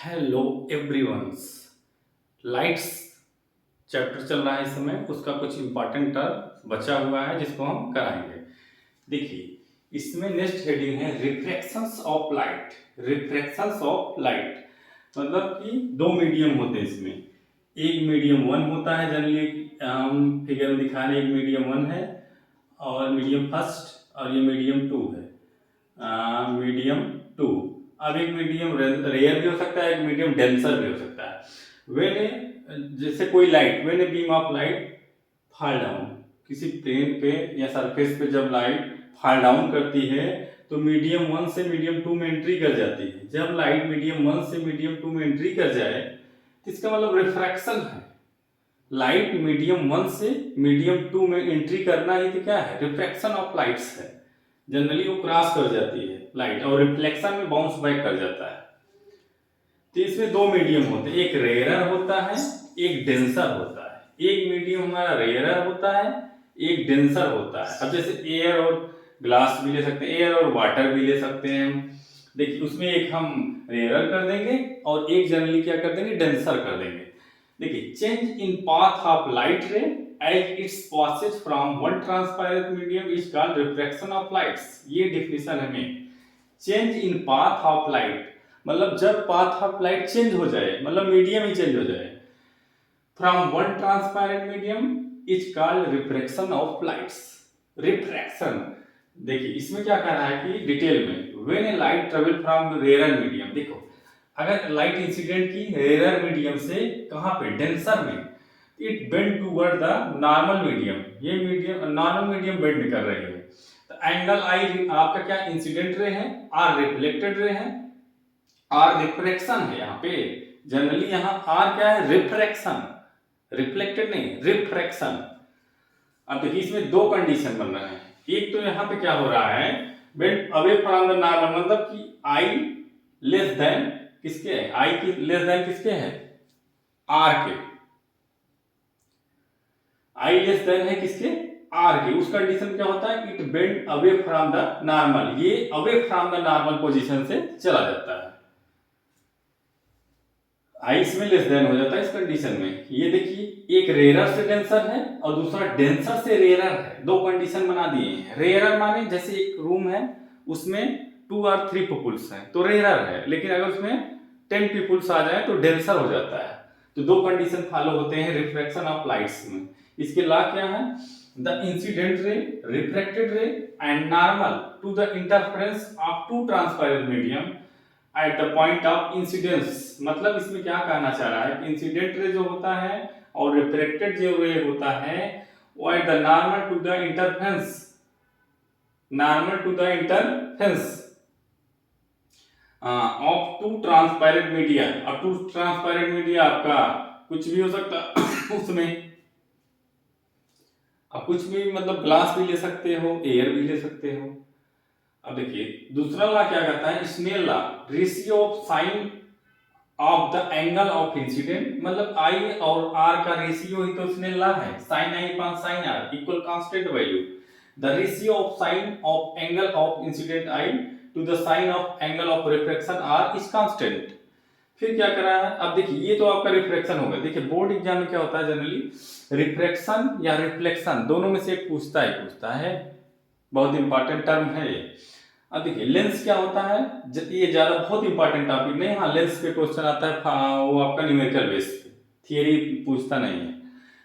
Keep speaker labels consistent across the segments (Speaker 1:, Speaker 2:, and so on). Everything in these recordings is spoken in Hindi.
Speaker 1: Hello everyone's. लाइट्स चैप्टर चल रहा है इस समय, उसका कुछ इंपॉर्टेंट टर्म बचा हुआ है जिसको हम कराएंगे। देखिए, इसमें नेक्स्ट हेडिंग है रिफ्रैक्शंस ऑफ लाइट। रिफ्रैक्शंस ऑफ लाइट मतलब कि दो मीडियम होते हैं इसमें। एक मीडियम वन होता है, जनरली हम फिगर में दिखा रहे हैं, एक मीडियम वन है और मीडियम फर्स्ट, और ये मीडियम टू है। Medium two. अब एक मीडियम रेयर भी हो सकता है, एक मीडियम डेंसर भी हो सकता है। वेन जैसे कोई light, when a beam of light fall down, किसी प्लेन पे या सरफेस पे जब लाइट फॉल डाउन करती है तो मीडियम वन से मीडियम टू में एंट्री कर जाती है। जब लाइट मीडियम वन से मीडियम टू में एंट्री कर जाए तो इसका मतलब रिफ्रैक्शन है। लाइट मीडियम वन से मीडियम टू में एंट्री करना ही तो क्या है, रिफ्रैक्शन ऑफ लाइट्स है। जनरली वो क्रॉस कर जाती है लाइट और रिफ्लेक्शन में बाउंस बैक कर जाता है। तो इसमें दो मीडियम होते हैं, एक रेयरर होता है, एक डेंसर होता है। एक मीडियम हमारा रेयरर होता है, एक डेंसर होता है। अब जैसे एयर और ग्लास भी ले सकते हैं, एयर और वाटर भी ले सकते हैं हम। देखिए, उसमें एक हम रेयरर कर देंगे और एक जनरली क्या कर देंगे, डेंसर कर देंगे। देखिए, change in path of light रे as its passage from one transparent medium is called refraction of lights। ये डिफिनेशन है में। Change in path of light मतलब जब पाथ ऑफ लाइट चेंज हो जाए, मतलब मीडियम ही चेंज हो जाए, from one transparent medium is called refraction of lights. Refraction, देखिए इसमें क्या कह रहा है कि डिटेल में, when a light travel from rare medium, देखो अगर लाइट इंसिडेंट की रेयर मीडियम से कहां पे, डेंसर में, it bend toward the normal medium. ये मीडियम नॉर्मल मीडियम बेंड कर रही है। तो एंगल आई आपका क्या इंसिडेंट रे है, आर रिफ्लेक्टेड रे है, आर रिफ्रैक्शन है। यहाँ पे जनरली यहाँ आर क्या है, रिफ्रैक्शन, रिफ्लेक्टेड नहीं, रिफ्रैक्शन। अब देखिए इसमें दो कंडीशन बन रहे हैं। एक तो यहाँ पे क्या हो रहा है, bend away from the normal, मतलब कि आई लेस देन किसके है, आई की लेस देन किसके है, आर के। आई लेस देन है किसके, आर के। उस कंडीशन क्या होता है, it bend away from the normal, ये away from the normal position से चला जाता है। आई इसमें लेस देन हो जाता है इस कंडीशन में। ये देखिए एक रेयरर से डेंसर है और दूसरा डेंसर से रेयरर है। दो कंडीशन बना दिए हैं। रेयरर माने जैसे एक रूम है उसमें 2 और 3 पीपुल्स हैं तो रेयरर है, लेकिन अगर उसमें 10 पीपुल्स आ जाए तो डेंसर हो जाता है। तो दो कंडीशन फॉलो होते हैं रिफ्रैक्शन ऑफ लाइट्स में। इसके लॉ क्या है, the incident ray, refracted ray and normal to the interference of two transparent medium at the point of incidence. मतलब इसमें क्या कहना चाह रहा है कि इंसिडेंट रे जो होता है और रिफ्लेक्टेड जो रे होता है वो at the normal to the interference, normal to the interference of two transparent media. अब टू ट्रांसपेरेंट मीडिया आपका कुछ भी हो सकता उसमें, अब कुछ भी मतलब ग्लास भी ले सकते हो, एयर भी ले सकते हो। अब देखिए दूसरा लॉ क्या कहता है, Snell law, ratio of sine of the angle of incident. मतलब आई और आर का रेशियो ही तो स्नेल लॉ है, sine i upon sine r equal constant value. The ratio of sine of angle of incident i to the sine of angle of reflection r is constant. फिर क्या करा है, अब देखिए ये तो आपका रिफ्लेक्शन हो गया। देखिए बोर्ड एग्जाम में क्या होता है, जनरली रिफ्लेक्शन या रिफ्लेक्शन दोनों में से एक पूछता है, बहुत इंपॉर्टेंट टर्म है ये। अब देखिए लेंस क्या होता है, ये ज्यादा बहुत इंपॉर्टेंट टॉपिक नहीं, हाँ लेंस पे क्वेश्चन आता है, वो आपका न्यूमेरिकल बेस पे, थियरी पूछता नहीं है।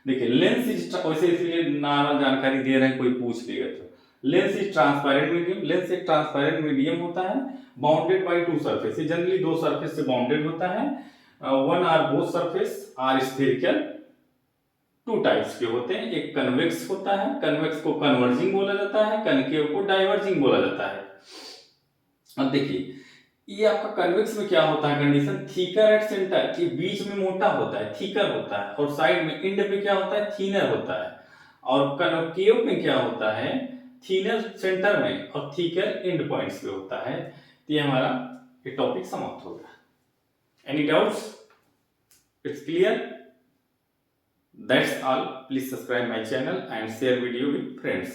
Speaker 1: देखिए लेंस इज, वैसे इसलिए नॉर्मल जानकारी दे रहे हैं, कोई पूछ लेगा तो। Lens is transparent medium, lens एक ट्रांसपेरेंट मीडियम होता है, bounded by two surface. Generally दो सरफेस से बाउंडेड होता है। One or both surface are spherical. Two types के होते हैं, एक कन्वेक्स होता है, कन्वेक्स को कन्वर्जिंग बोला जाता है, कनकेव को डाइवर्जिंग बोला जाता है। अब देखिए ये आपका कन्वेक्स में क्या होता है कंडीशन, थीकर एट सेंटर, कि बीच में मोटा होता है, थीकर होता है, और साइड में एंड पे क्या होता है, थीनर होता है। और कनकेव में क्या होता है, थीनर सेंटर में और थीकर एंड पॉइंट्स पे होता है। तो ये हमारा ये टॉपिक समाप्त हो गया। Any doubts, it's clear? That's all. Please subscribe my channel and share video with friends.